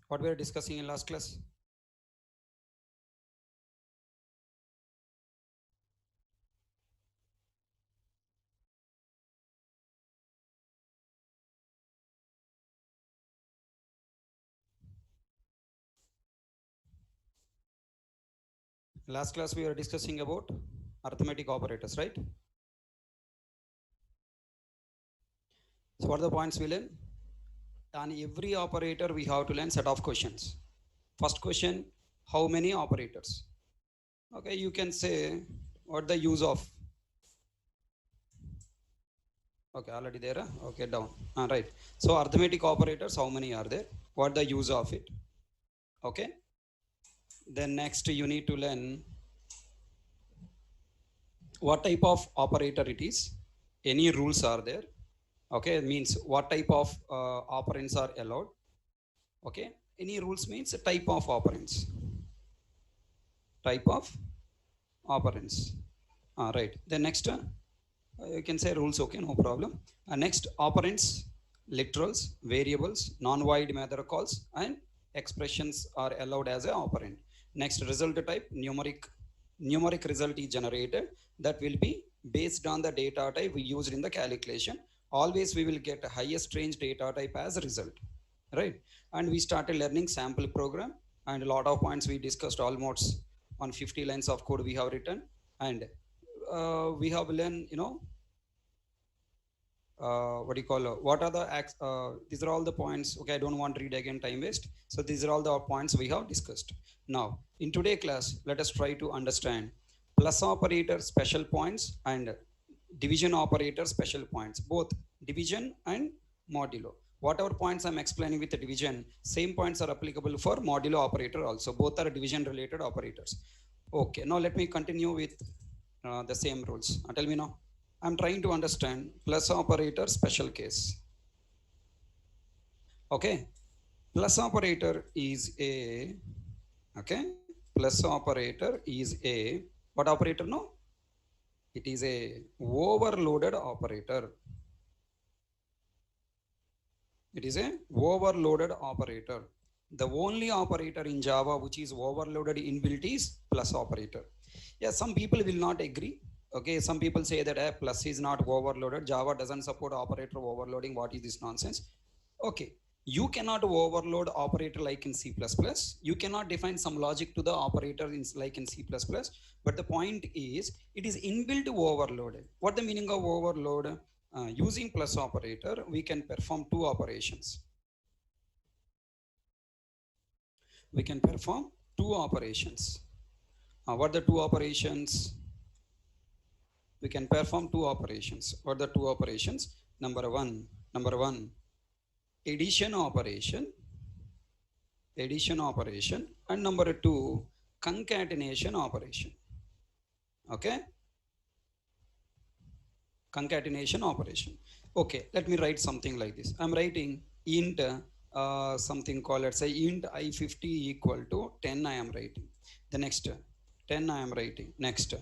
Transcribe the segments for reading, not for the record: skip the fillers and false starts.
What we were discussing in last class? Last class we were discussing about arithmetic operators, right? So what are the points we learn? On every operator we have to learn set of questions. First question, how many operators? Okay, you can say what the use of. Okay, already there. Okay, down. Right. So arithmetic operators, how many are there? What the use of it? Okay. Then next you need to learn what type of operator it is. Any rules are there? Okay, means what type of operands are allowed. Okay, any rules means type of operands. Type of operands. Right. Then next you can say rules. Okay, no problem. Next, operands, literals, variables, non-void method calls, and expressions are allowed as a operand. Next, result type, numeric result is generated that will be based on the data type we used in the calculation. Always we will get a highest range data type as a result, right? And we started learning sample program, and a lot of points we discussed, almost on 50 lines of code we have written. And we have learned, what do you call, what are the these are all the points. Okay, I don't want to read again, time waste. So these are all the points we have discussed. Now in today class, let us try to understand plus operator special points and division operator special points, both division and modulo. Whatever points I'm explaining with the division, same points are applicable for modulo operator also. Both are division related operators. Okay, now let me continue with the same rules. Tell me now. I'm trying to understand plus operator special case. Okay. Plus operator is a, okay. Plus operator is a, what operator? No? It is a overloaded operator. It is a overloaded operator. The only operator in Java which is overloaded inbuilt is plus operator. Yeah, some people will not agree. Okay, some people say that plus is not overloaded. Java doesn't support operator overloading. What is this nonsense? Okay, you cannot overload operator like in C++. You cannot define some logic to the operator in like in C++. But the point is, it is inbuilt overloaded. What the meaning of overload? Using plus operator, we can perform two operations. We can perform two operations. What are the two operations? We can perform two operations. What are the two operations? Number one, addition operation, and number two, concatenation operation. Okay, concatenation operation. Okay, let me write something like this. I'm writing int something called, let's say int I50 equal to 10. I am writing the next 10. I am writing next.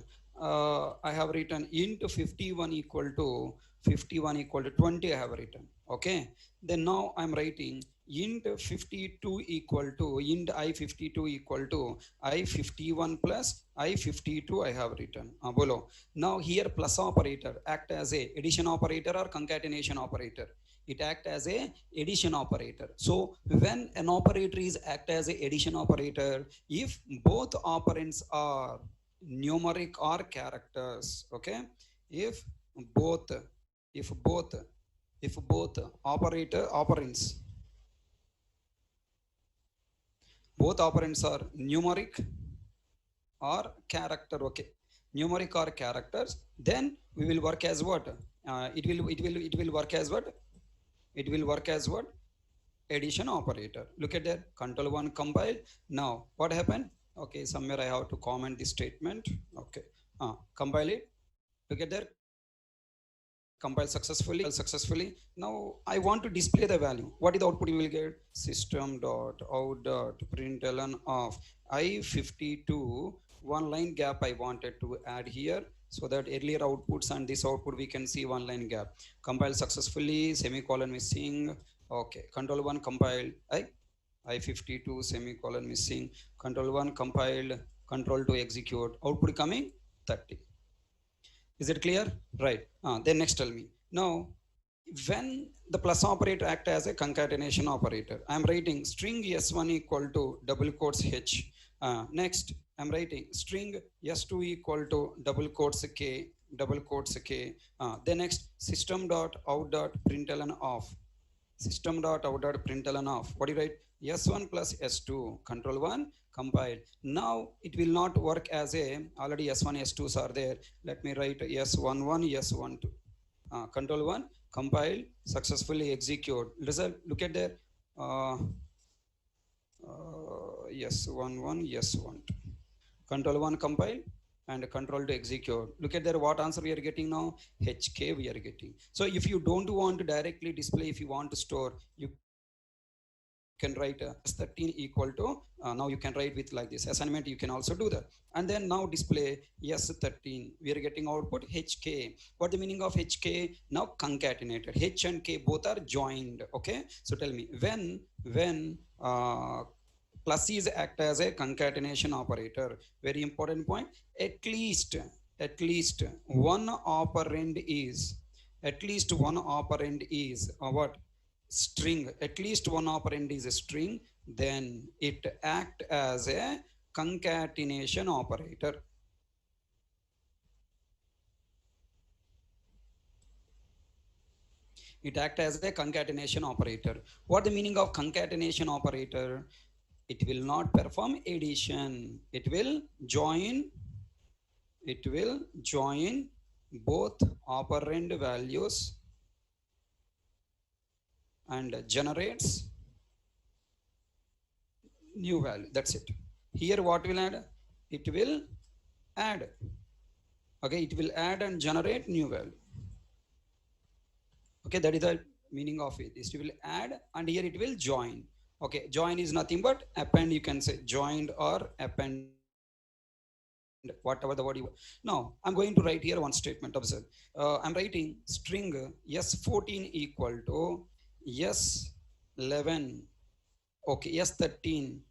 I have written int 51 equal to 20. I have written. Okay, then now I'm writing int 52 equal to int I52 equal to I51 plus I52. I have written below. Now here plus operator act as a addition operator or concatenation operator. It act as a addition operator. So when an operator is act as a addition operator, if both operands are numeric or characters, okay, if both if both operands, both operands are numeric or character, okay, numeric or characters, then we will work as what? It will work as what? It will work as what? Addition operator. Look at that. Control 1 compile. Now what happened? Okay, somewhere I have to comment this statement. Okay, compile it. Look at that. Compile successfully. Now I want to display the value. What is the output you will get? System dot out dot println of I52. One line gap I wanted to add here, so that earlier outputs and this output we can see one line gap. Compile successfully, semicolon missing. Okay, control 1 compile. I52 semicolon missing, control 1 compiled, control 2 execute, output coming 30. Is it clear? Right. Then next tell me. Now, when the plus operator act as a concatenation operator, I am writing string s1 equal to double quotes h. Next, I am writing string s2 equal to double quotes k, double quotes k. Then next, system dot out dot println off. System dot out dot println off. What do you write? S1 plus S2, control 1, compile. Now it will not work as a, already S1, S2s are there. Let me write S11, S12. Control 1, compile, successfully execute. Result, look at there. S11, S12. Control 1, compile, and control to execute. Look at there, what answer we are getting now? HK we are getting. So if you don't want to directly display, if you want to store, you can write S13 equal to, now you can write with like this assignment, you can also do that. And then now display S13, we are getting output HK. What the meaning of HK? Now concatenated, H and K both are joined. Okay, so tell me, when plus is act as a concatenation operator, very important point, at least one operand is, what? String. At least one operand is a string, then it act as a concatenation operator. It act as a concatenation operator. What the meaning of concatenation operator? It will not perform addition. It will join both operand values and generates new value. That's it. Here what will add? It will add. Okay, it will add and generate new value. Okay, that is the meaning of it. It will add and here it will join. Okay, join is nothing but append, you can say joined or append, whatever the word you want. Now I'm going to write here one statement. Observe. I'm writing string s14 equal to s11. Okay, s13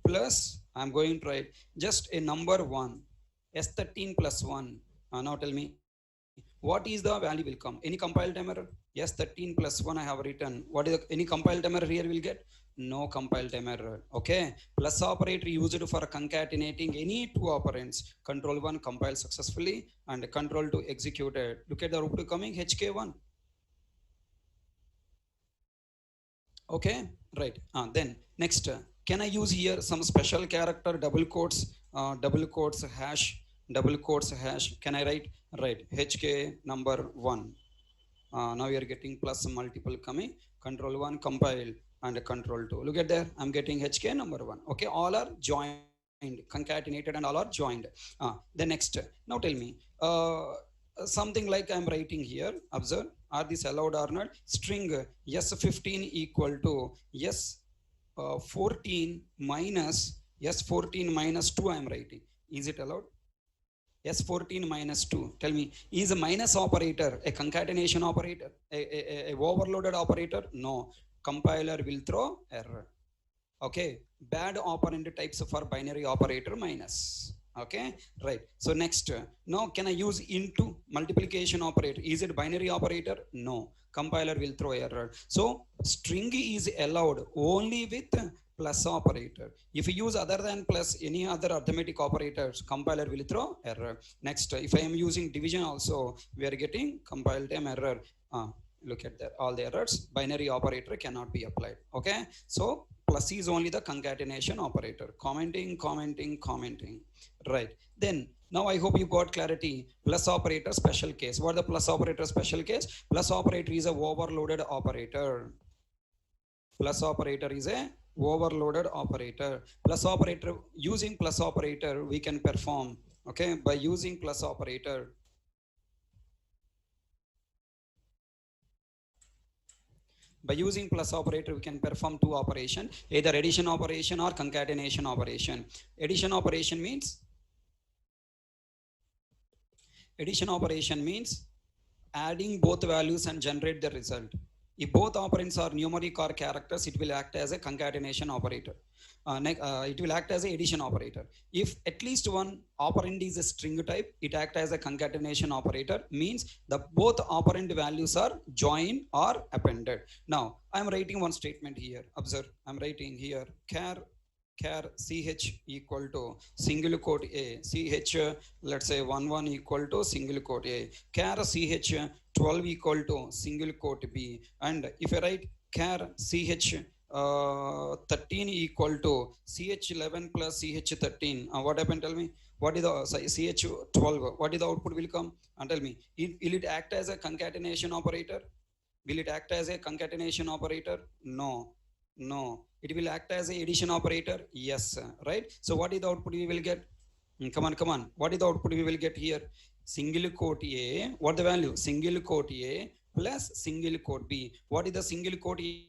plus, I'm going to write just a number 1, s13 plus 1. Now tell me, what is the value will come? Any compile time error? S13 plus 1 I have written. What is any compile time error here will get? No compile time error. Okay, plus operator used for concatenating any two operands. Control 1 compile successfully and control 2 executed. Look at the output coming HK1. Okay, right. Then next, can I use here some special character, double quotes hash, can I write? Right, HK number 1. Now we are getting plus multiple coming, control 1 compile and control 2. Look at there, I'm getting HK number 1. Okay, all are joined, concatenated and all are joined. The next, now tell me, something like I'm writing here, observe, are this allowed or not? String s15 equal to s14 minus 2 I'm writing. Is it allowed? S14 minus 2. Tell me, is a minus operator a concatenation operator? A overloaded operator? No. Compiler will throw error. Okay. Bad operand types for binary operator minus. Okay. Right. So next, now can I use into multiplication operator? Is it binary operator? No. Compiler will throw error. So string is allowed only with plus operator. If you use other than plus any other arithmetic operators, compiler will throw error. Next, if I am using division also, we are getting compile time error. Look at that, all the errors. Binary operator cannot be applied. Okay, so plus is only the concatenation operator. Commenting. Right. Then now I hope you got clarity. Plus operator special case. What the plus operator special case? Plus operator is a overloaded operator. Plus operator is a overloaded operator. Plus operator, using plus operator we can perform. Okay, by using plus operator, we can perform two operations, either addition operation or concatenation operation. Addition operation means adding both values and generate the result. If both operands are numeric or characters, it will act as a concatenation operator. It will act as a addition operator. If at least one operand is a string type, it acts as a concatenation operator, means the both operand values are joined or appended. Now, I am writing one statement here. Observe, I am writing here char ch equal to single quote a, ch let's say 1 equal to single quote a, char ch 12 equal to single quote b, and if I write char ch 13 equal to ch11 plus ch13, what happened, tell me, what is the ch12, what is the output will come, and tell me, will it act as a concatenation operator? Will it act as a concatenation operator? No. No. It will act as a addition operator? Yes. Right? So what is the output we will get? Come on. What is the output we will get here? Single quote A. What the value? Single quote A plus single quote B. What is the single quote A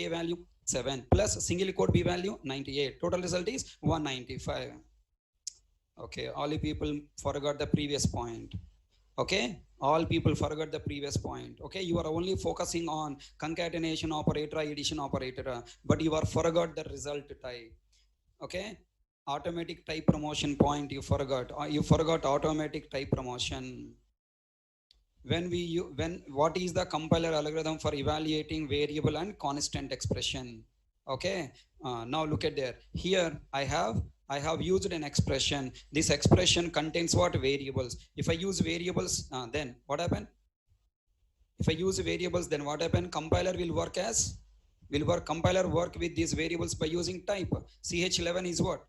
value? 7 plus single quote B value? 98. Total result is 195. Okay. All you people forgot the previous point. Okay, all people forgot the previous point. Okay, you are only focusing on concatenation operator, addition operator, but you are forgot the result type. Okay, automatic type promotion point you forgot. You forgot automatic type promotion. What is the compiler algorithm for evaluating variable and constant expression? Okay, now look at there. Here I have used an expression. This expression contains what? Variables. If I use variables, then what happen? If I use variables, then what happen? Compiler will work with these variables by using type. ch11 is what?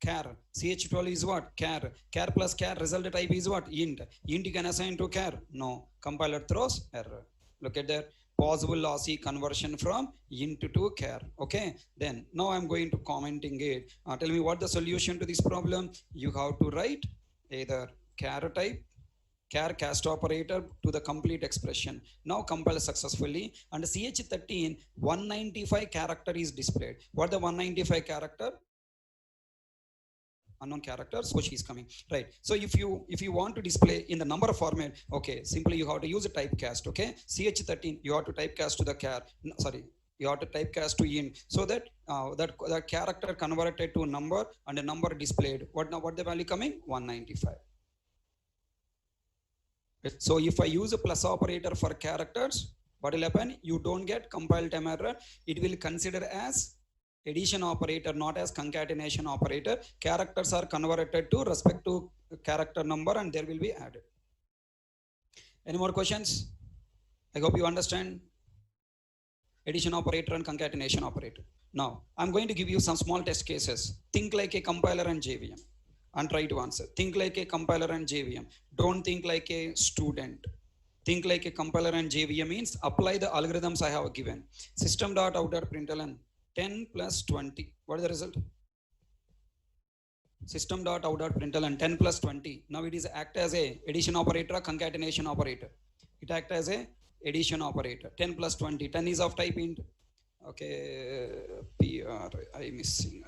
Char. ch12 is what? Char. Char plus char, result type is what? Int. Int you can assign to char? No. Compiler throws error. Look at that. Possible lossy conversion from int to char. Okay, then now I'm going to commenting it. Tell me what the solution to this problem. You have to write either char type, char cast operator to the complete expression. Now compile successfully, and ch13 195 character is displayed. What the 195 character? Unknown characters, which is coming, right? So if you want to display in the number format, okay, simply you have to use a typecast. Okay, ch13 you have to typecast to the char, you have to typecast to int, so that the character converted to number and a number displayed. What the value coming? 195. So if I use a plus operator for characters, what will happen? You don't get compile time error. It will consider as addition operator, not as concatenation operator. Characters are converted to respect to character number, and there will be added. Any more questions? I hope you understand addition operator and concatenation operator. Now I'm going to give you some small test cases. Think like a compiler and JVM and try to answer. Think like a compiler and JVM. Don't think like a student. Think like a compiler and JVM means apply the algorithms I have given. System.out.println 10 plus 20. What is the result? System.out.println 10 plus 20. Now it is act as a addition operator, concatenation operator. It act as a addition operator. 10 plus 20. 10 is of type int. Okay, PR. I missing.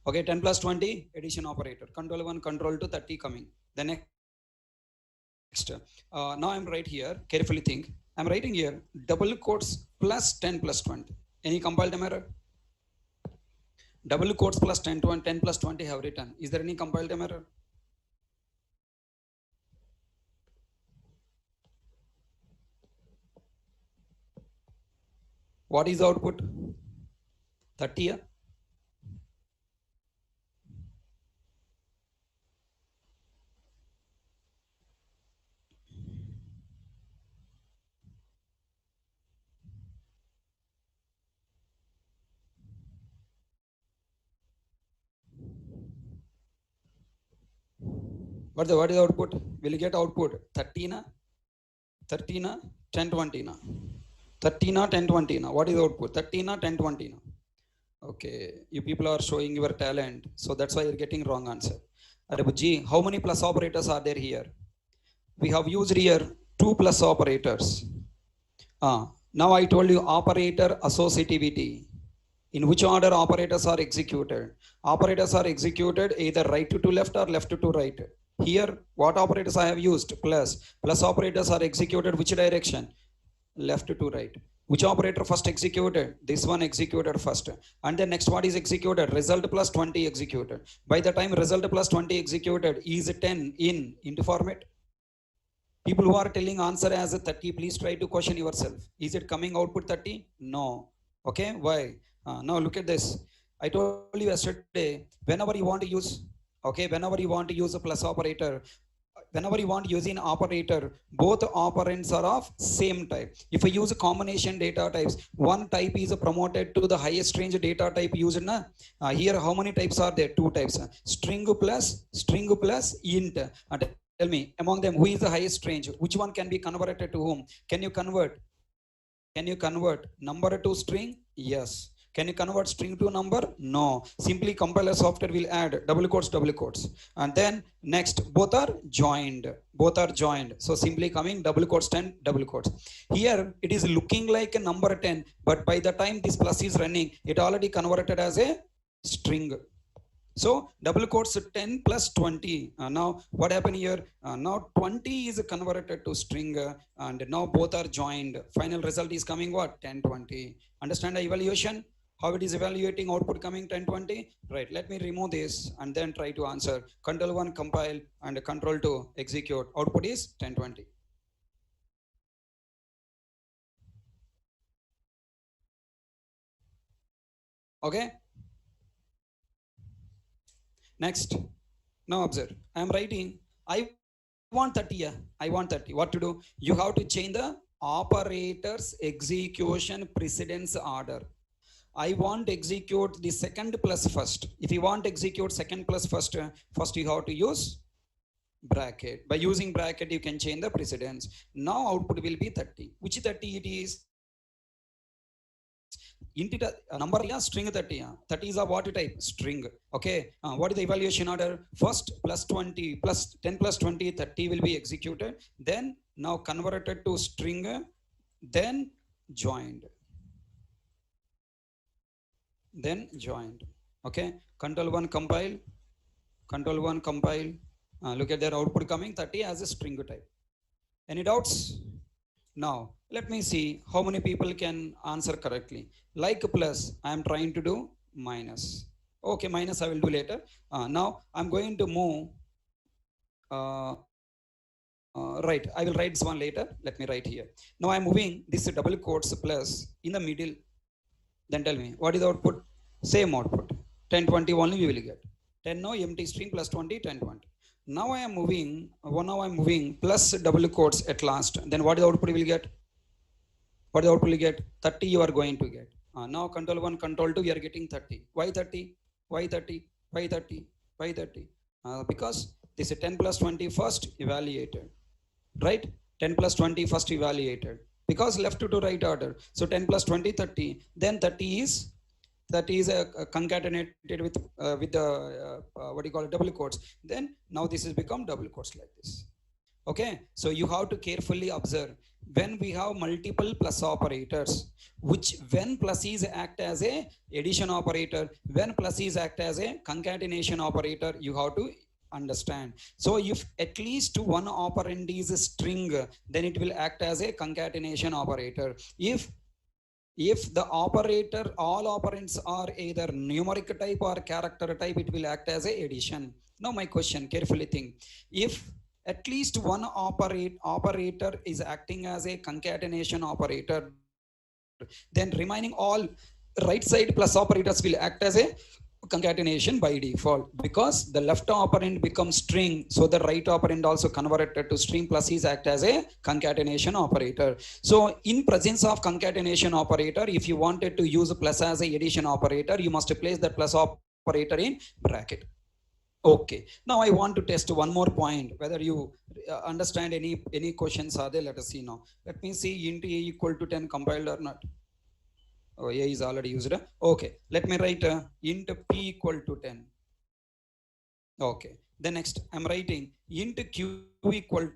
Okay, 10 plus 20, addition operator. Control 1, control 2, 30 coming. The next. Now I'm right here. Carefully think. I'm writing here double quotes plus 10 plus 20. Any compile time error? Double quotes plus 10 to 10 plus 20 have written. Is there any compile time error? What is the output? 30. What is the output? Will you get output 30 na? 30 na? 10 20 na? 30 na? 10 20 na? What is the output? 30 na? 10 20 na? Okay, you people are showing your talent, so that's why you're getting wrong answer. G, how many plus operators are there here? We have used here 2 plus operators. Now I told you operator associativity. In which order operators are executed? Operators are executed either right to left or left to right. Here, what operators I have used? Plus. Plus operators are executed which direction? Left to right. Which operator first executed? This one executed first. And then next what is executed? Result plus 20 executed. By the time result plus 20 executed, is 10 in into format? People who are telling answer as a 30, please try to question yourself. Is it coming output 30? No. Okay, why? Now look at this. I told you yesterday, whenever you want to use, okay, whenever you want to use a plus operator, whenever you want using operator, both operands are of same type. If I use a combination data types, one type is promoted to the highest range data type used. Here how many types are there? Two types. String plus int. Tell me, among them, who is the highest range? Which one can be converted to whom? Can you convert? Can you convert number to string? Yes. Can you convert string to number? No. Simply compiler software will add double quotes. And then next, both are joined. So simply coming double quotes, 10 double quotes. Here it is looking like a number 10, but by the time this plus is running, it already converted as a string. So double quotes 10 plus 20. Now what happened here? Now 20 is converted to string and now both are joined. Final result is coming what? 10, 20. Understand the evaluation? How it is evaluating output coming 10, 20? Right, let me remove this and then try to answer. Control 1 compile and control 2 execute. Output is 10, 20. Okay. Next, now observe. I am writing, I want 30. Yeah, I want 30. What to do? You have to change the operator's execution precedence order. I want execute the second plus first. If you want execute second plus first, first you have to use bracket. By using bracket, you can change the precedence. Now output will be 30. Which 30 it is? Int number string 30. 30 is a what type? String. Okay. What is the evaluation order? First plus 20 plus 10 plus 20, 30 will be executed. Then now converted to string. Then joined. Okay. Control 1 compile. Look at their output coming 30 as a string type. Any doubts? Now, let me see how many people can answer correctly. Like plus, I am trying to do minus. Okay, minus I will do later. Now, I'm going to move. Right, I will write this one later. Let me write here. Now, I'm moving this double quotes plus in the middle. Then tell me, what is the output? Same output. 10, 20 only we will get. 10 no, empty string plus 20, 10, 20. Now I am moving plus double quotes at last. Then what is the output we will get? What is the output we will get? 30 you are going to get. Now control 1, control 2, we are getting 30. Why 30? Why 30? Why 30? Why 30? Because this is 10 plus 20 first evaluated. Right? 10 plus 20 first evaluated. Because left to right order. So 10 plus 20, 30. Then 30 is concatenated with the what do you call it, double quotes. Then now this has become double quotes like this. Okay, so you have to carefully observe when we have multiple plus operators, which when plus is act as a addition operator, when plus is act as a concatenation operator, you have to understand. So if at least one operand is a string, then it will act as a concatenation operator. If the operator, all operands are either numeric type or character type, it will act as a addition. Now my question, carefully think. If at least one operator is acting as a concatenation operator, then remaining all right side plus operators will act as a concatenation by default, because the left operand becomes string, so the right operand also converted to string plus is act as a concatenation operator. So in presence of concatenation operator, if you wanted to use plus as a addition operator, you must place that plus operator in bracket. Okay, now I want to test one more point, whether you understand any questions are there. Let us see now. Let me see int a equal to 10 compiled or not. Oh, a is already used. Okay, let me write int p equal to 10. Okay, then next I'm writing int q equal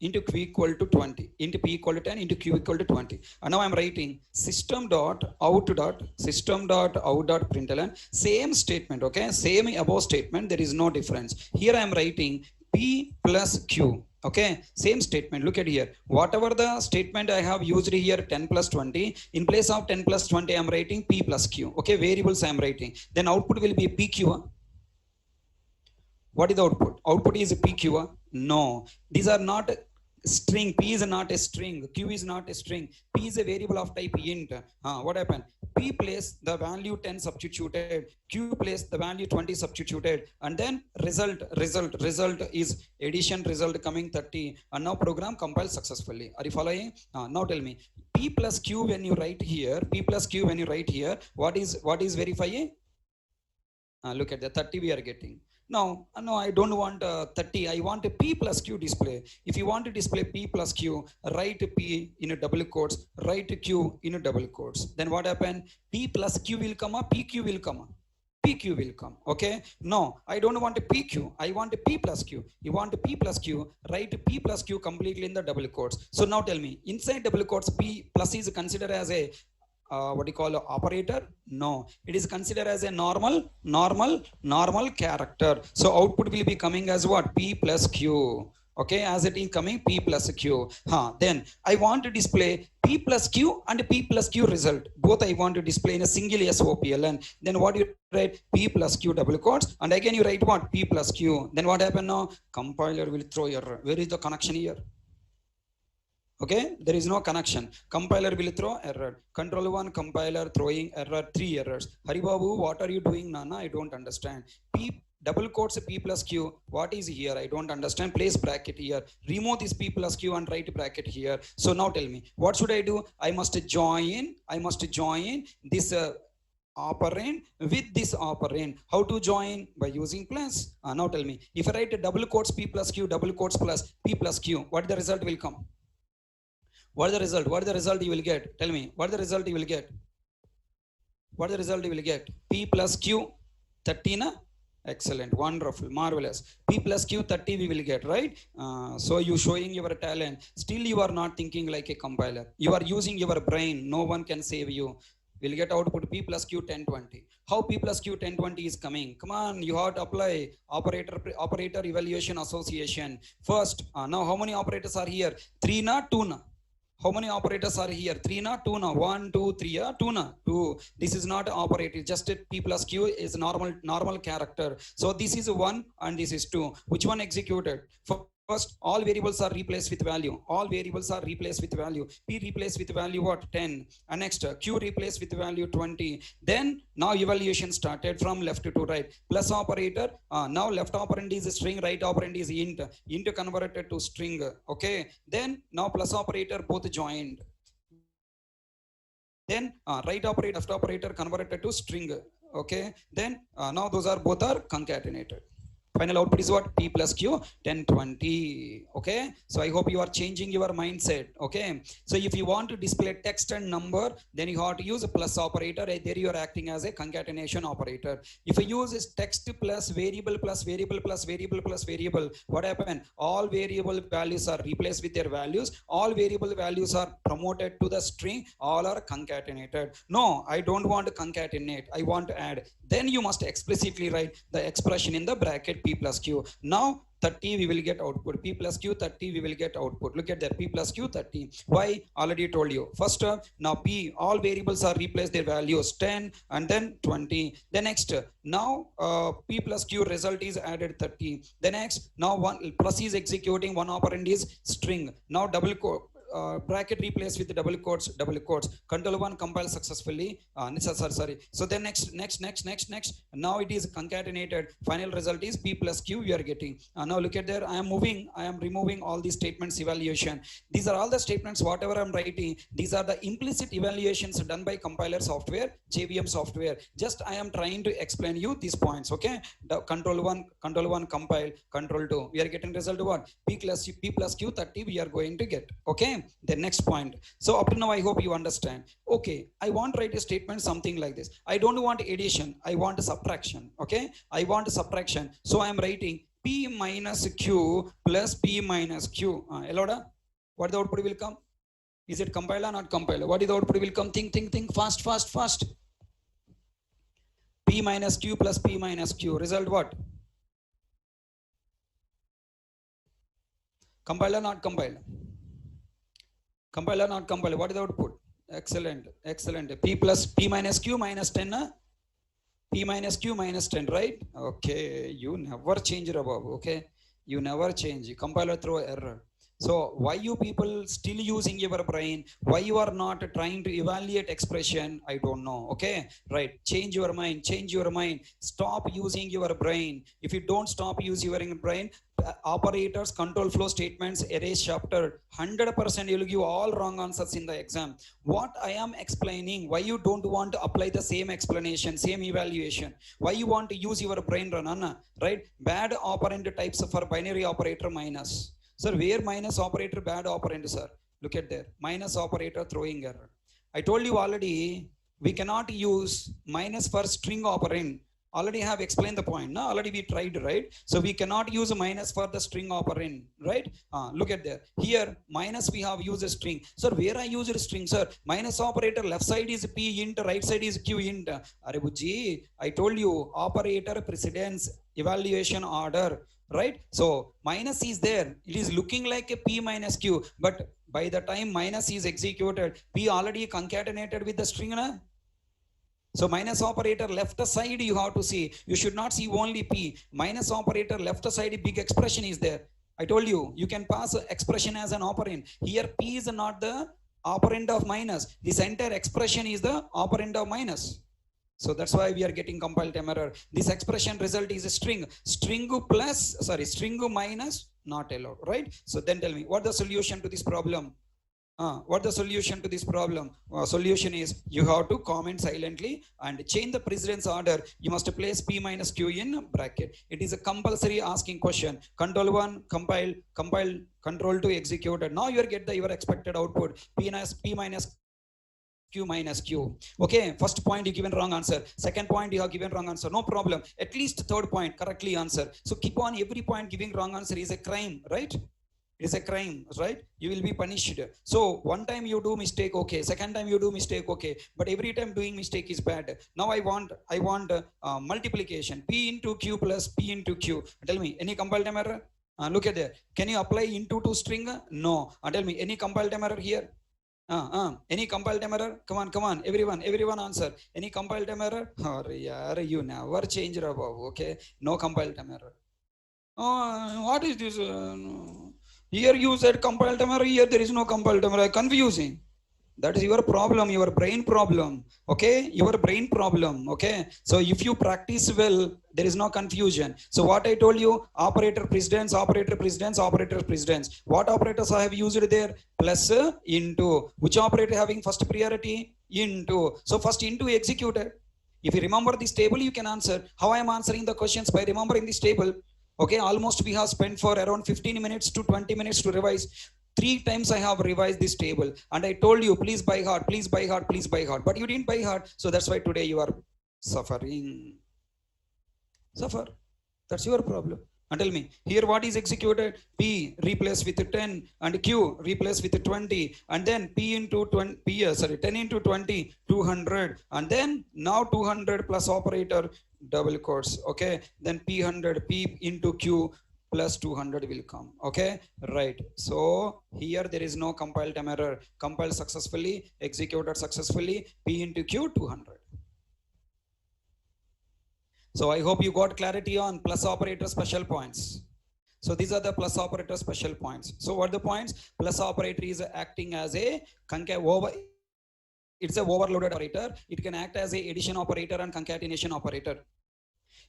into q equal to 20 into p equal to 10 into q equal to 20. And now I'm writing system.out.println, same statement, okay, same above statement, there is no difference. Here I am writing p plus q, okay, same statement. Look at here, whatever the statement I have used here, 10 plus 20, in place of 10 plus 20 I am writing p plus q, okay, variables I am writing. Then output will be pq. What is the output? Output is pq. No, these are not string. P is not a string, q is not a string, p is a variable of type int. What happened? P place the value 10 substituted, q place the value 20 substituted, and then result is addition result coming 30, and now program compiled successfully. Are you following? Now tell me, p plus q when you write here, p plus q when you write here, what is verifying? Look at the 30 we are getting. Now, no, I don't want 30. I want a p plus q display. If you want to display p plus q, write p in a double quotes, write q in a double quotes. Then what happened? P plus q will come up, pq will come up. PQ will come, okay? No, I don't want a PQ. I want a P plus Q. You want a P plus Q, write P plus Q completely in the double quotes. So now tell me, inside double quotes, P plus is considered as a what do you call operator? No, it is considered as a normal character. So output will be coming as what? P plus Q. Okay, as it is coming P plus Q. Then I want to display P plus Q and P plus Q result. Both I want to display in a single SOPLN. Then what you write? P plus Q double quotes, and again you write what? P plus Q. Then what happen now? Compiler will throw error. Where is the connection here? Okay, there is no connection. Compiler will throw error. Control 1 compiler throwing error, 3 errors. Haribabu, what are you doing, Nana? I don't understand. P double quotes P plus Q. What is here? I don't understand. Place bracket here. Remove this P plus Q and write bracket here. So now tell me, what should I do? I must join this operand with this operand. How to join? By using plus. Now tell me, if I write a double quotes P plus Q, double quotes plus P plus Q, what the result will come? What is the result? What is the result you will get? Tell me. What is the result you will get? What is the result you will get? P plus Q 30 na? Excellent, wonderful, marvelous. P plus Q 30 we will get, right? So you showing your talent. Still you are not thinking like a compiler. You are using your brain. No one can save you. We'll get output P plus Q 1020. How P plus Q 1020 is coming? Come on, you have to apply operator evaluation association. First, now how many operators are here? 3 na, 2 na? How many operators are here? 3 na, 2 na? 1, 2, 3, 2 na? 2. This is not operator, just a P plus Q is normal character. So this is 1 and this is 2. Which one executed? First, all variables are replaced with value. All variables are replaced with value. P replaced with value what? 10. And next, Q replaced with value 20. Then, now evaluation started from left to right. Plus operator, now left operand is string, right operand is int. Int converted to string, okay? Then, now plus operator both joined. Then, right operator, left operator converted to string, okay? Then, now those are both are concatenated. Final output is what? P plus Q 1020. Okay, so I hope you are changing your mindset. Okay, so if you want to display text and number, then you have to use a plus operator. There you are acting as a concatenation operator. If you use this text plus variable plus variable plus variable plus variable, what happens? All variable values are replaced with their values. All variable values are promoted to the string. All are concatenated. No, I don't want to concatenate. I want to add. Then you must explicitly write the expression in the bracket P plus Q. Now 30 we will get output. P plus Q 30 we will get output. Look at that, P plus Q 30. Why? Already told you. First, now P, all variables are replaced their values 10 and then 20. The next, now P plus Q result is added 30. The next, now one plus is executing, one operand is string. Now double quote. Bracket replaced with double quotes. Control 1 compile successfully. Sorry. So then next. Now it is concatenated. Final result is P plus Q we are getting. Now look at there. I am removing all these statements evaluation. These are all the statements whatever I am writing. These are the implicit evaluations done by compiler software, JVM software. Just I am trying to explain you these points. Okay. The control 1 compile. Control 2. We are getting result what? P plus Q 30 we are going to get. Okay. The next point. So up to now I hope you understand. Okay, I want to write a statement something like this. I don't want addition, I want subtraction. Okay, I want subtraction. So I am writing P minus Q plus P minus Q. Eloda, what the output will come? Is it compiler or not compiler? What is the output will come? Think. Fast. P minus Q plus P minus Q. Result what? Compiler, not compiler. Compiler, not compiler. What is the output? Excellent. P plus P minus Q minus 10. P minus Q minus 10, right? Okay. You never change, Rababu. Okay. You never change. Compiler throw error. So why you people still using your brain? Why you are not trying to evaluate expression? I don't know. Okay. Right. Change your mind. Stop using your brain. If you don't stop using your brain, operators, control flow statements, erase chapter, 100% you'll give all wrong answers in the exam. What I am explaining, why you don't want to apply the same explanation, same evaluation, why you want to use your brain, Ranana, right? Bad operand types for binary operator minus. Sir, where minus operator bad operand, sir? Look at there, minus operator throwing error. I told you already, we cannot use minus for string operand. Already have explained the point. No, already we tried, right? So we cannot use a minus for the string operand, right? Look at there. Here minus we have used a string. Sir, where I used a string, sir? Minus operator left side is P int, right side is Q int. Arebuji, I told you operator precedence evaluation order, right? So minus is there. It is looking like a P minus Q, but by the time minus is executed, P already concatenated with the string, na? So minus operator left side you have to see. You should not see only P. Minus operator left side big expression is there. I told you, you can pass expression as an operand. Here P is not the operand of minus. This entire expression is the operand of minus. So that's why we are getting compile time error. This expression result is a string. String minus not allowed, right? So then tell me, what the solution to this problem? What the solution to this problem? Solution is you have to comment silently and change the precedence order. You must place P minus Q in bracket. It is a compulsory asking question. Control 1, compile, control 2, executed. Now you get your expected output. P minus Q minus Q. Okay, first point you given wrong answer. Second point you have given wrong answer. No problem. At least third point correctly answer. So keep on every point giving wrong answer is a crime, right? Is a crime, right? You will be punished. So one time you do mistake, okay. Second time you do mistake, okay. But every time doing mistake is bad. Now I want multiplication. P into Q plus P into Q. Tell me, any compile time error? Look at there. Can you apply into to string? No. Tell me, any compile time error here? Any compile time error? Come on. Everyone answer. Any compile time error? Oh, yeah, you never change, Rababu. Okay. No compile time error. What is this? No. Here you said compile time error, here there is no compile time error. Confusing. That is your problem, your brain problem. Okay, your brain problem. Okay, so if you practice well, there is no confusion. So what I told you, operator precedence. What operators I have used there? Plus into. Which operator having first priority? Into. So first into executed. If you remember this table, you can answer. How I am answering the questions? By remembering this table. Okay, almost we have spent for around 15 minutes to 20 minutes to revise. 3 times I have revised this table and I told you, please by heart. But you didn't by heart. So that's why today you are suffering. Suffer. That's your problem. And tell me, here what is executed? P replace with 10 and Q replace with 20 and then P into 20, 10 into 20, 200 and then now 200 plus operator double quotes, okay? Then P100, P into Q plus 200 will come, okay? Right. So here there is no compile time error. Compiled successfully, executed successfully, P into Q 200. So I hope you got clarity on plus operator special points. So these are the plus operator special points. So what are the points? Plus operator is acting as a it's a overloaded operator. It can act as a addition operator and concatenation operator.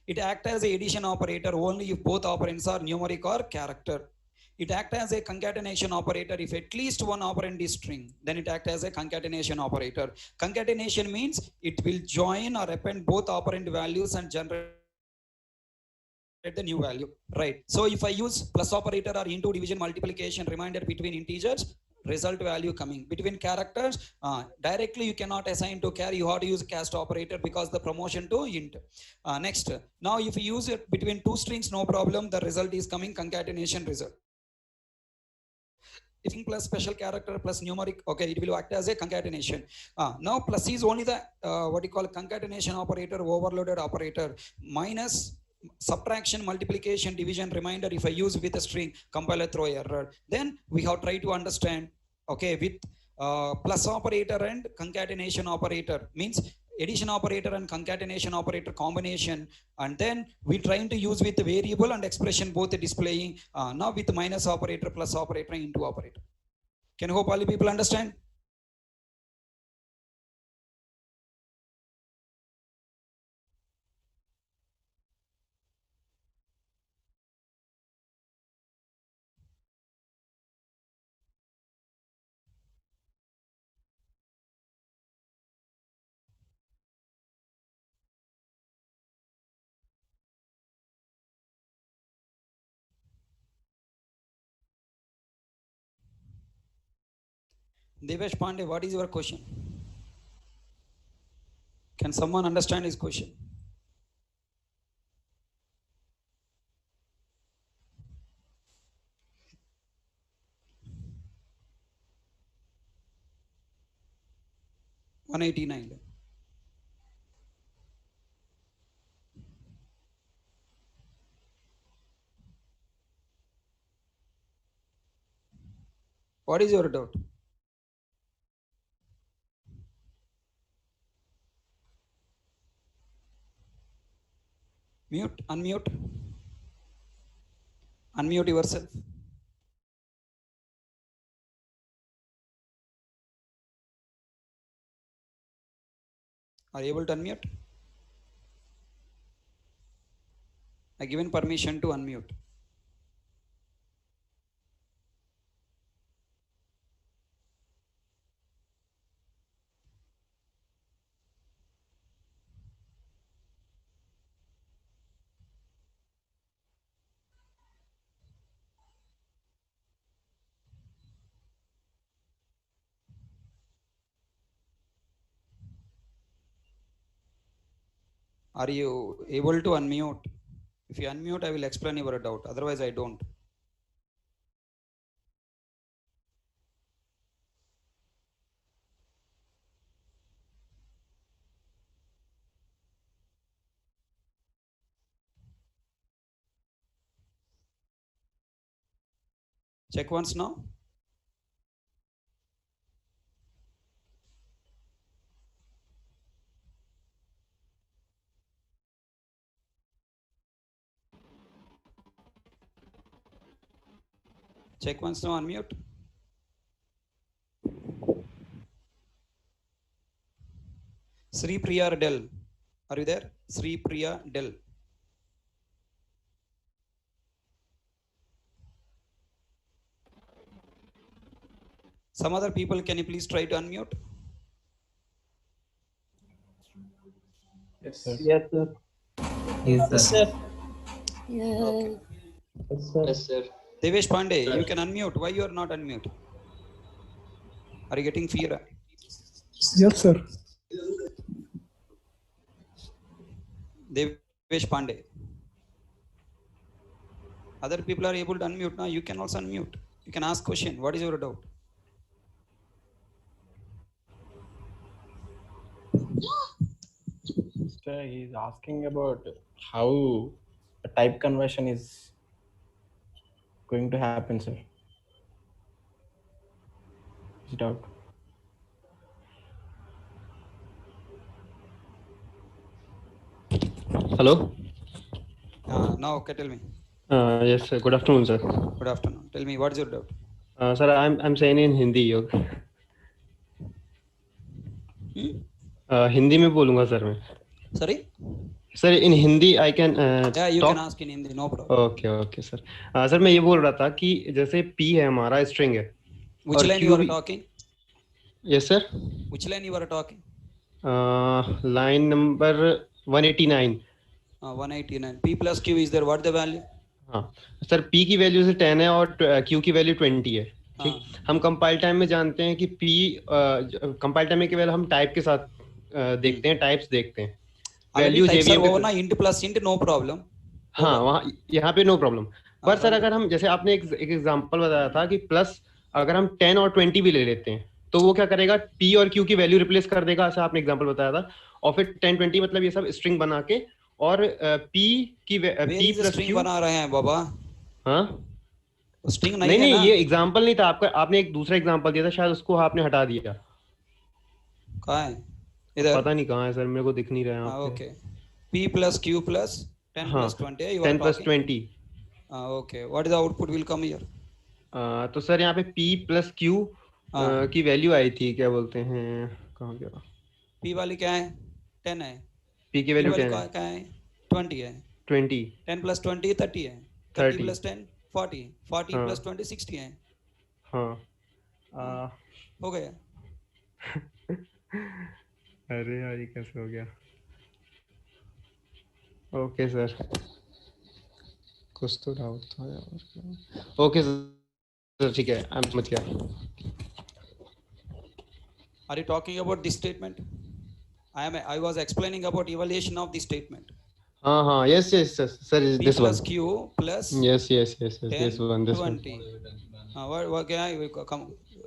It acts as a addition operator only if both operands are numeric or character. It acts as a concatenation operator if at least one operand is string. Then it acts as a concatenation operator. Concatenation means it will join or append both operand values and generate the new value, right? So if I use plus operator or into division multiplication reminder between integers, result value coming between characters. Directly you cannot assign to char, you have to use cast operator because the promotion to int. Next, now if you use it between two strings, no problem, the result is coming concatenation result. If plus special character plus numeric, okay, it will act as a concatenation. Now plus is only the what you call concatenation operator, overloaded operator, minus subtraction, multiplication, division, remainder. If I use with a string, compiler throw error. Then we have tried to understand, okay, with plus operator and concatenation operator, means addition operator and concatenation operator combination, and then we trying to use with variable and expression both displaying. Now with minus operator, plus operator, into operator. Can hope all people understand? Devesh Pandey, what is your question? Can someone understand his question? $189. What is your doubt? Mute, unmute. Unmute yourself. Are you able to unmute? I given permission to unmute. Are you able to unmute? If you unmute, I will explain your doubt. Otherwise, I don't. Check once now. Check once now, unmute. Sri Priya Del. Are you there? Sri Priya Del. Some other people, can you please try to unmute? Yes, sir. Yes, sir. Yes, sir. Okay. Yes, sir. Yes, sir. Devesh Pandey, Sir. you can unmute. Why you are not unmute? Are you getting fear? Yes, sir. Devesh Pandey. Other people are able to unmute now. You can also unmute. You can ask question. What is your doubt? Sir, he's asking about how a type conversion is going to happen, sir. His doubt. Hello. Now, okay, tell me. Yes, sir. Good afternoon, sir. Good afternoon. Tell me, what is your doubt? Sir, I'm saying in Hindi. Hindi में बोलूँगा sir मैं. Sorry? Sir in Hindi I can Yeah, you talk? can ask in Hindi, no problem. Okay sir. Sir मैं ये बोल रहा था कि जैसे P है हमारा string है. Which line you are talking? Yes sir. Which line you are talking? Line number 189. 189. P plus Q is there. What the value? हाँ सर P की वैल्यू से 10 है और Q की वैल्यू 20 है. ठीक, हाँ हम कंपाइल टाइम में जानते हैं कि पी, कंपाइल टाइम में केवल हम टाइप के साथ देखते हैं, टाइप्स देखते हैं, already value types are JVM over के। ना, int plus int no problem हाँ, होगा। वहाँ यहाँ पे नो प्रॉब्लम। पर सर रन अगर हम, जैसे आपने एक एग्जांपल बताया था कि प्लस, अगर हम 10 और 20 भी ले लेते हैं तो वो क्या करेगा, पी और क्यू की वैल्यू रिप्लेस कर देगा, ऐसा आपने एग्जांपल बताया था। और फिर 10 20 मतलब ये सब स्ट्रिंग बना के, और पी की where P is plus string Q. बना रहे हैं बाबा, हाँ, स्ट्रिंग नहीं नहीं है नहीं, ना। ये एग्जांपल नहीं था आपका, आपने एक दूसरा एग्जांपल दिया था, शायद उसको आपने हटा दिया। कहाँ है? अब इधर। पता नहीं कहाँ है सर, मेरे को दिख नहीं रहा है यहाँ हाँ पे। Okay, P plus Q plus 10 हाँ, plus 20 you are 10 plus talking. 20। Okay, what is the output will come here? तो सर यहाँ पे P प्लस Q हाँ, की वैल्यू आई थी, क्या बोलते हैं, कहाँ गया, पी वाली क्या है? 10 है। P की क्यू वैल्यू वाली 10 है, क्या क्या है? 20 है। 20, 10 प्लस 20 30 है। 30 30। प्लस 10 40, 40 हाँ प्लस 20 60 है। हाँ। हाँ, आ, हो गया। अरे यार, ये कैसे हो गया। ओके सर, कुछ तो डाउट था यार। ओके सर, ठीक है, मैं समझ गया। Are you talking about this statement? I was explaining about evaluation of this statement. हाँ हाँ, yes yes sir, P this one. plus Q plus yes yes yes yes, 10 this one, this one. 20. What क्या है?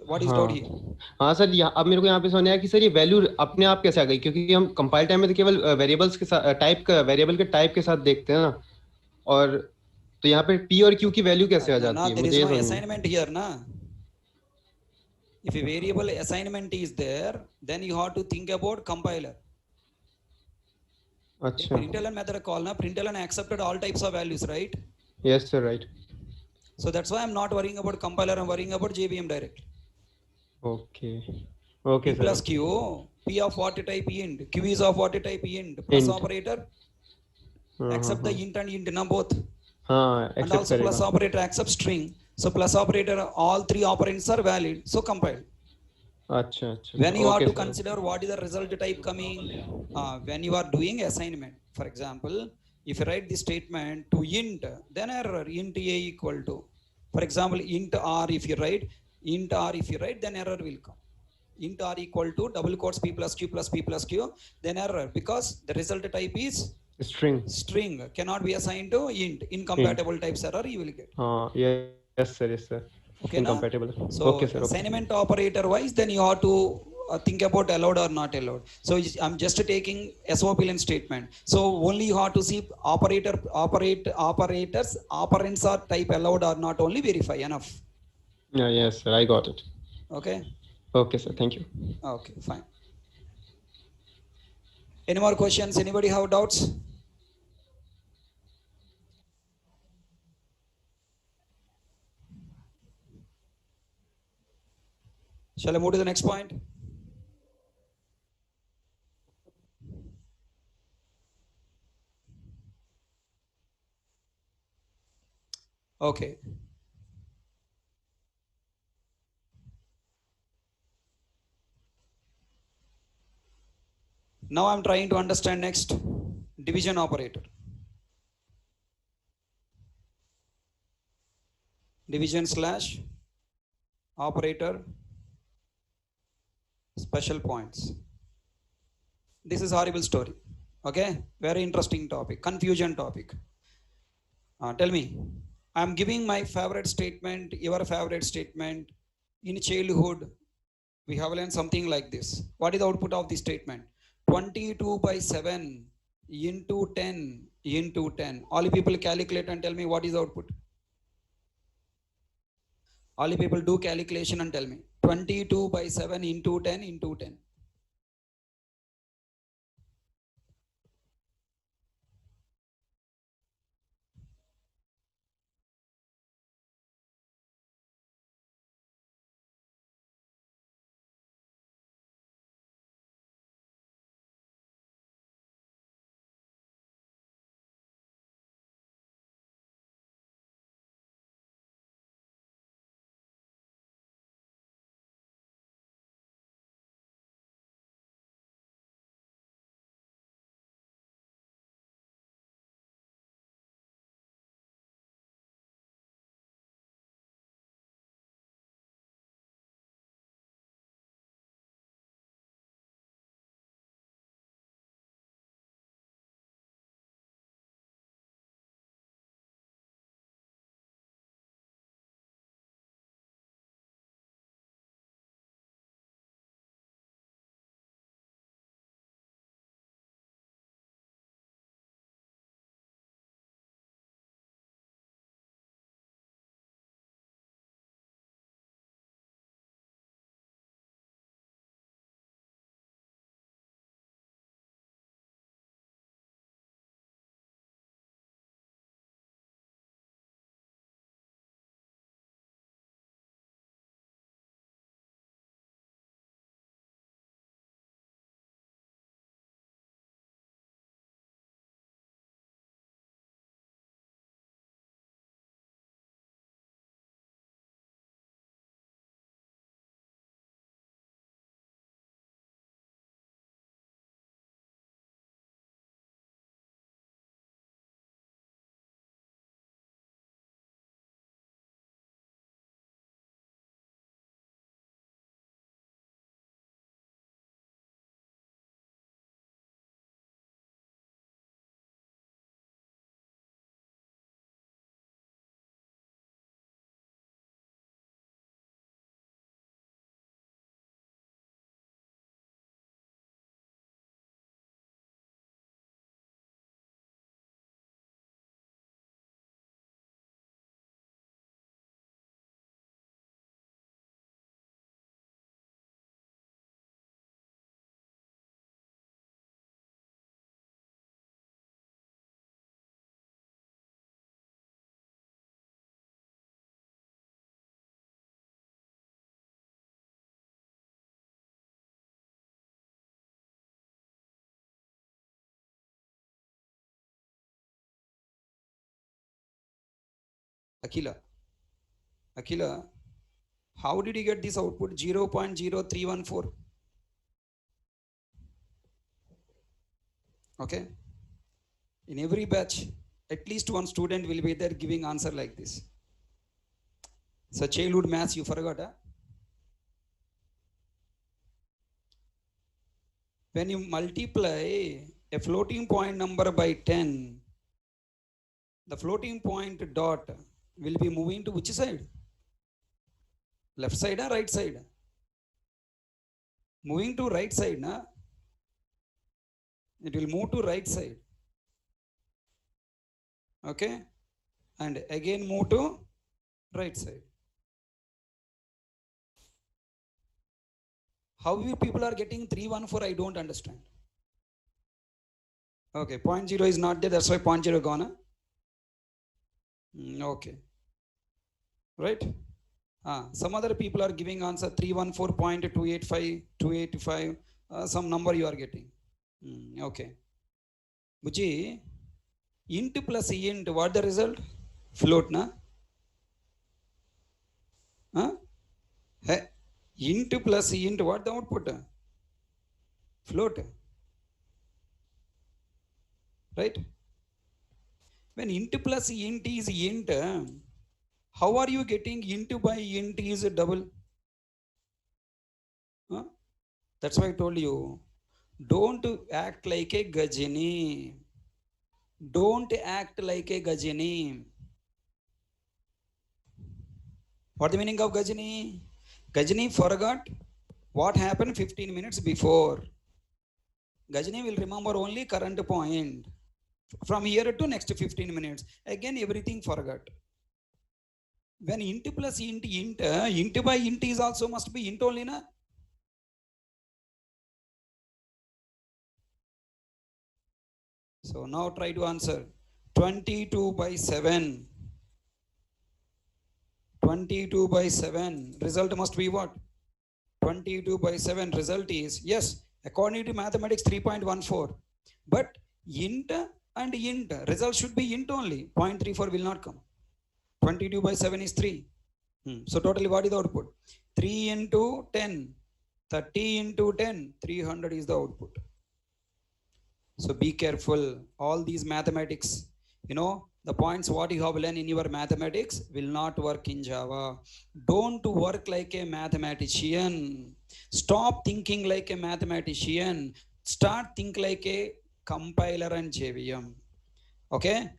What is doubt here? हाँ हाँ sir, यहाँ अब मेरे को यहाँ पे समझ आया कि सर ये वैल्यू अपने आप कैसे आ गई, क्योंकि हम कंपाइल टाइम में तो केवल वेरिएबल्स के साथ, टाइप का, वेरिएबल के टाइप के साथ देखते हैं ना। और तो यहाँ पे पी और क्यू की वैल्यू कैसे आ जाती है, There मुझे is ये no समझ नहीं। assignment here, na. If a variable assignment is there, then you have to think about compiler. अच्छा, Println method call na, println accepted all types of values, right? Yes sir, right. So that's why I'm not worrying about compiler, I'm worrying about JVM directly. Okay, okay P sir, plus okay. Q, P of what type int, Q is of what type int, plus int, operator, हाँ हाँ accept the हाँ int and int na both. हाँ, And accept also plus करेगा। operator accepts string. So plus operator, all three operands are valid, so compile. अच्छा अच्छा When अच्छा, you have okay to sir, consider what is the result type coming, when you are doing assignment, for example, if you write the statement to int, then error int a equal to, for example, int r, if you write int r, if you write, then error will come. Int r equal to double quotes p plus q plus p plus q, then error, because the result type is string, string, cannot be assigned to int, int, incompatible types error you will get. हाँ, yes sir, yes sir, Okay na? Incompatible. So okay sir, okay. assignment operator wise, then you have to think about allowed or not allowed. So I'm just taking SOPLN statement, so only you have to see operators operands are type allowed or not, only verify, enough. Yes sir, I got it. Okay, okay sir, thank you. okay, fine. Any more questions? Anybody have doubts? Shall I move to the next point? Okay, now I'm trying to understand next division operator. Division slash operator special points. This is horrible story. Okay, very interesting topic, confusion topic. Tell me, I'm giving my favorite statement, your favorite statement. In childhood, we have learned something like this. What is the output of this statement? 22 by 7 into 10 into 10. All you people calculate and tell me what is the output. All you people do calculation and tell me. 22 by 7 into 10 into 10. Akila, how did you get this output 0.0314? Okay, in every batch at least one student will be there giving answer like this. So childhood maths you forgot, huh? When you multiply a floating point number by 10, the floating point dot will be moving to which side? Left side or right side? Moving to right side, na? It will move to right side. Okay, and again move to right side. How you people are getting 314? I don't understand. Okay, 0.0 is not there, that's why 0.0 gone, huh? Okay, right. Some other people are giving answer 314.285, 285, some number you are getting. Okay, Buji, int plus int, what the result? Float, na? Hey, int plus int, what the output? Float, right? When int plus int is int, how are you getting int by int is a double? That's why I told you, don't act like a Gajini. Don't act like a Gajini. What the meaning of Gajini? Gajini forgot what happened 15 minutes before. Gajini will remember only current point. From here to next 15 minutes. Again, everything forgot. When int plus int, int by int is also must be int only, na? So now try to answer. 22 by 7. 22 by 7. Result must be what? 22 by 7. Result is, yes, according to mathematics 3.14. But int and int, result should be int only. 0.34 will not come. 22 by 7 is 3. So totally what is the output? 3 into 10. 30 into 10. 300 is the output. So be careful. All these mathematics, you know, the points what you have learned in your mathematics will not work in Java. Don't work like a mathematician. Stop thinking like a mathematician. Start think like a compiler and JVM. Okay?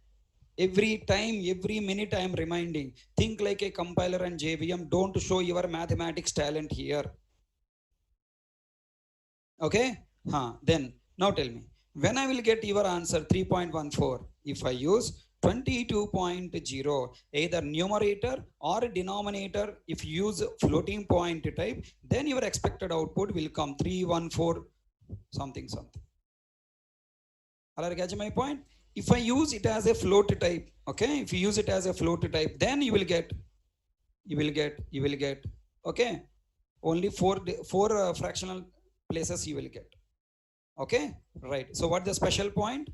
Every time, every minute I am reminding, think like a compiler and JVM. Don't show your mathematics talent here. Okay? Then, now tell me, when I will get your answer 3.14, if I use 22.0, either numerator or denominator, if you use floating point type, then your expected output will come 314 something. I'll catch my point? If I use it as a float type, okay, if you use it as a float type, then you will get, okay, only four fractional places you will get. Okay, right. So what the special point?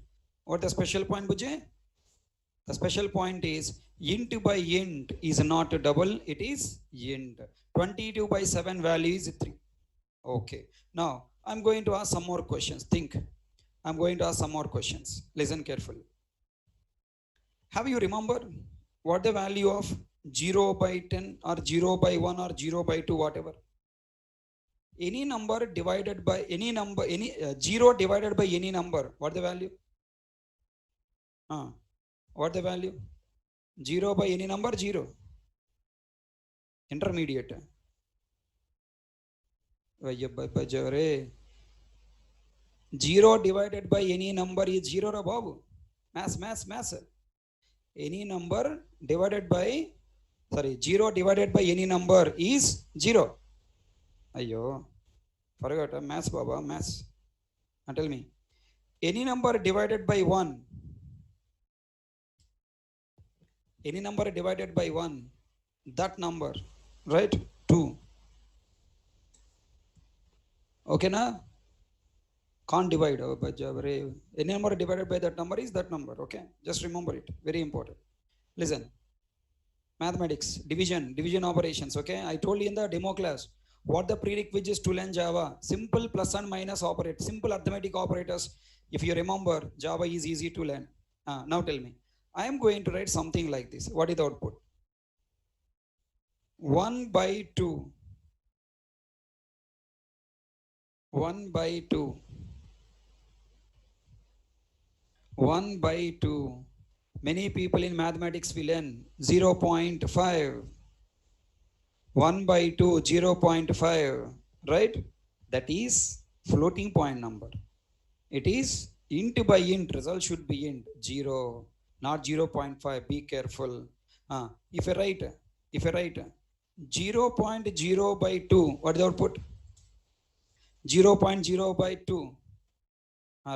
What the special point, Bujay? The special point is int by int is not a double, it is int. 22 by 7 value is 3. Okay, now I'm going to ask some more questions. Think. I'm going to ask some more questions. Listen carefully. Have you remembered what the value of 0 by 10 or 0 by 1 or 0 by 2, whatever? Any number divided by any number, 0 divided by any number, what the value? What the value? 0 by any number, 0. Intermediate. 0 divided by any number is 0, Babu. Mass. Any number divided by, 0 divided by any number is 0. Ayyo, forgot maths, Baba, maths. And tell me, any number divided by 1, any number divided by 1, that number, right? 2. Okay, na? Can't divide. Any number divided by that number is that number. Okay, just remember it. Very important. Listen. mathematics, division operations. Okay, I told you in the demo class what the prerequisites to learn Java. Simple plus and minus operate, simple arithmetic operators. If you remember, Java is easy to learn. Now tell me, I am going to write something like this. What is the output? 1 by 2, 1 by 2, 1 by 2. Many people in mathematics will learn 0.5. 1 by 2, 0.5, right? That is floating point number. It is int by int, result should be int, 0, not 0.5, be careful. If I write 0.0 by 2, what is the output? 0.0 by 2,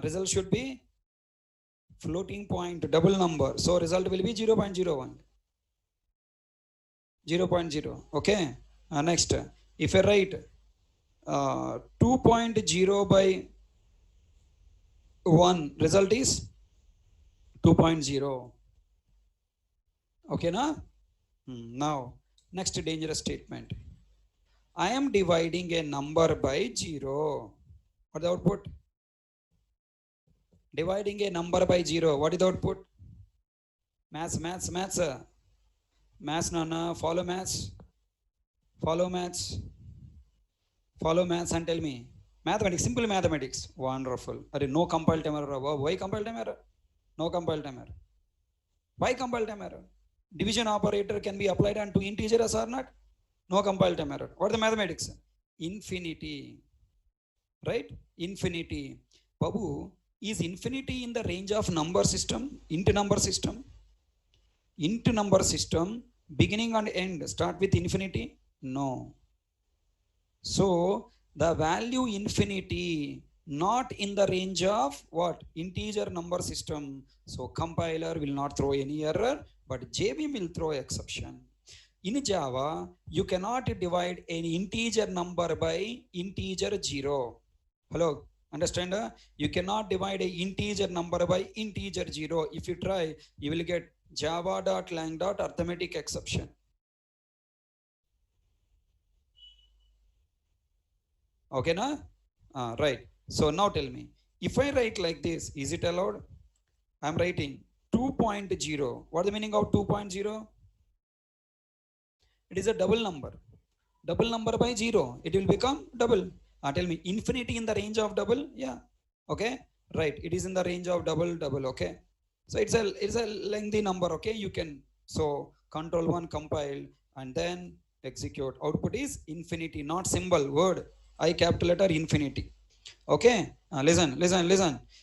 result should be floating point, double number, so result will be 0.01. 0.0. Okay, next, if I write 2.0 by 1, result is 2.0. Okay, na? Now next dangerous statement, I am dividing a number by 0. What is the output? Dividing a number by 0, what is the output? Maths, nana, follow maths and tell me. Mathematics, simple mathematics. Wonderful. No compile time error. Why compile time error? No compile time error. Why compile time error? Division operator can be applied onto integers or not? No compile time error. What is the mathematics? Infinity. Right? Infinity. Babu, is infinity in the range of number system? Int number system? Int number system, beginning and end start with infinity? No. So the value infinity not in the range of what? Integer number system. So compiler will not throw any error, but JVM will throw exception. In Java, you cannot divide any integer number by integer 0. Hello, understand? You cannot divide a integer number by integer 0. If you try, you will get java.lang.arithmetic exception. Okay, na? Right. So now tell me, if I write like this, is it allowed? I'm writing 2.0. What is the meaning of 2.0? It is a double number. Double number by 0, it will become double. Tell me, infinity in the range of double? Yeah. Okay. Right. It is in the range of double. Okay. So it's a lengthy number. Okay. You can, so control 1 compile and then execute. Output is infinity, not symbol, word. I capital letter infinity. Okay. Listen.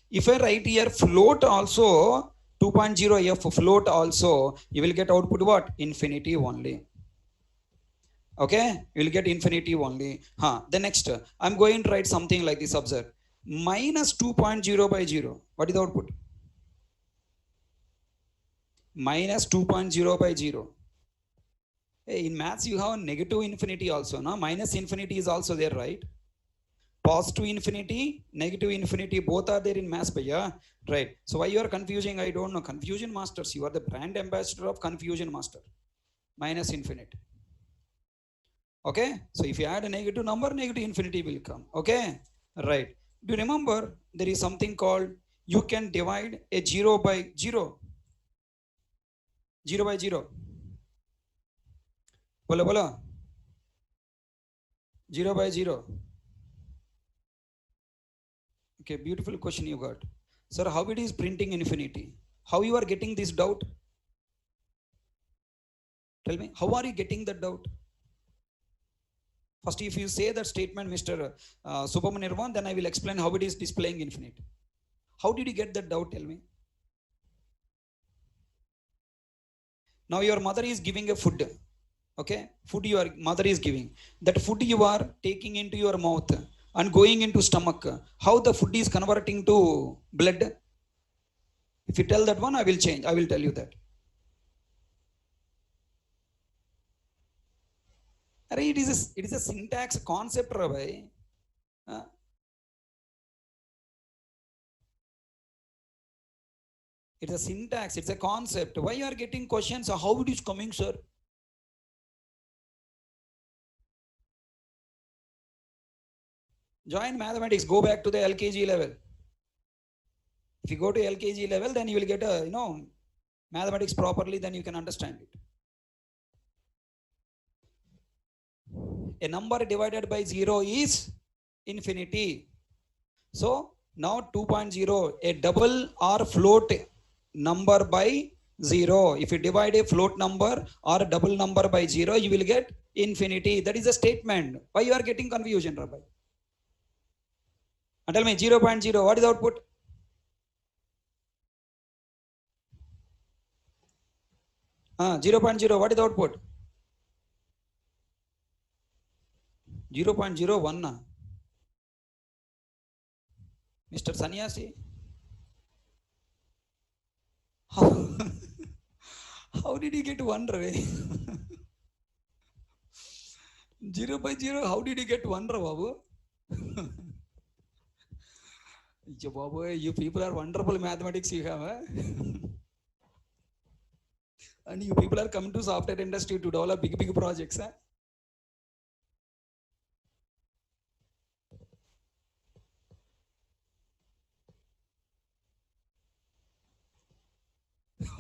If I write here float also, 2.0 f float also, you will get output what? Infinity only. Okay, you will get infinity only. The next, I'm going to write something like this. Observe, minus 2.0 by 0. What is the output? Minus 2.0 by 0. Hey, in maths you have negative infinity also, no? Minus infinity is also there, right? Positive infinity, negative infinity, both are there in maths, bhaiya. Right. So why you are confusing? I don't know. Confusion masters, you are the brand ambassador of confusion master. Minus infinity. Okay, so if you add a negative number, negative infinity will come. Okay, right. Do you remember there is something called, you can divide a 0 by 0. 0 by 0. Bola. 0 by 0. Okay, beautiful question you got. Sir, how it is printing infinity? How you are getting this doubt? Tell me, how are you getting that doubt? First, if you say that statement, Mr. Subhamanirvan, then I will explain how it is displaying infinite. How did you get that doubt? Tell me. Now your mother is giving a food. Okay, food your mother is giving. That food you are taking into your mouth and going into stomach. How the food is converting to blood? If you tell that one, I will change. I will tell you that. It is a syntax concept, Rabbi. It's a syntax, it's a concept. Why you are getting questions? How it is coming, sir? Join mathematics. Go back to the LKG level. If you go to LKG level, then you will get a mathematics properly. Then you can understand it. A number divided by 0 is infinity. So now 2.0, a double or float number by 0. If you divide a float number or a double number by 0, you will get infinity. That is a statement. Why you are getting confusion, Rabbi? And tell me 0.0, what is the output? 0.0, what is the output? 0.01. Mr. Sannyasi? How did you get 1, Ravi? 0 by 0, how did you get 1, Babu? Babu, you people are wonderful mathematics you have, eh? And you people are coming to software industry to develop big projects, eh?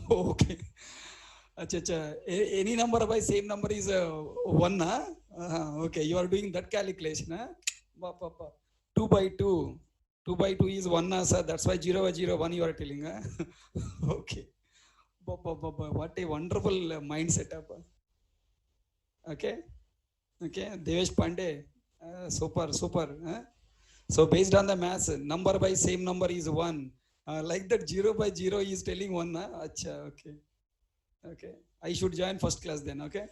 Okay. Acha. Any number by same number is 1, huh? Okay, you are doing that calculation, huh? 2 by 2. 2 by 2 is 1, sir. That's why 0 by 0, 1 you are telling, huh? Okay. What a wonderful mindset. Okay. Devesh Pandey. Super. Huh? So based on the maths, number by same number is 1. Like that 0 by 0 is telling 1. Huh? Acha, okay. I should join first class then, okay?